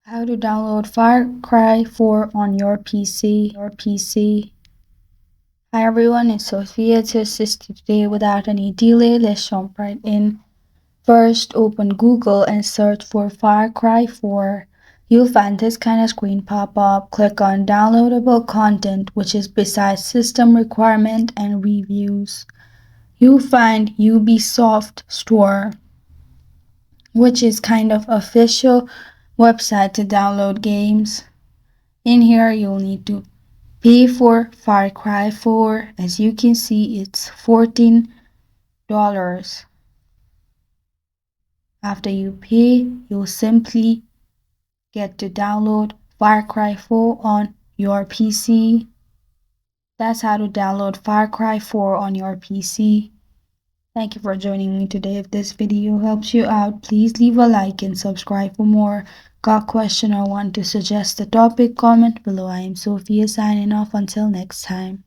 How to download Far Cry 4 on your PC. Hi everyone, it's Sophia to assist you today without any delay. Let's jump right in. First, open Google and search for Far Cry 4. You'll find this kind of screen pop up. Click on downloadable content, which is besides system requirement and reviews. You'll find Ubisoft Store, which is kind of official website to download games. In here, you'll need to pay for Far Cry 4. As you can see, it's $14. After you pay, you'll simply get to download Far Cry 4 on your PC. That's how to download Far Cry 4 on your PC. Thank you for joining me today. If this video helps you out, please leave a like and subscribe for more. Got a question or want to suggest a topic? Comment below. I am Sophia signing off until next time.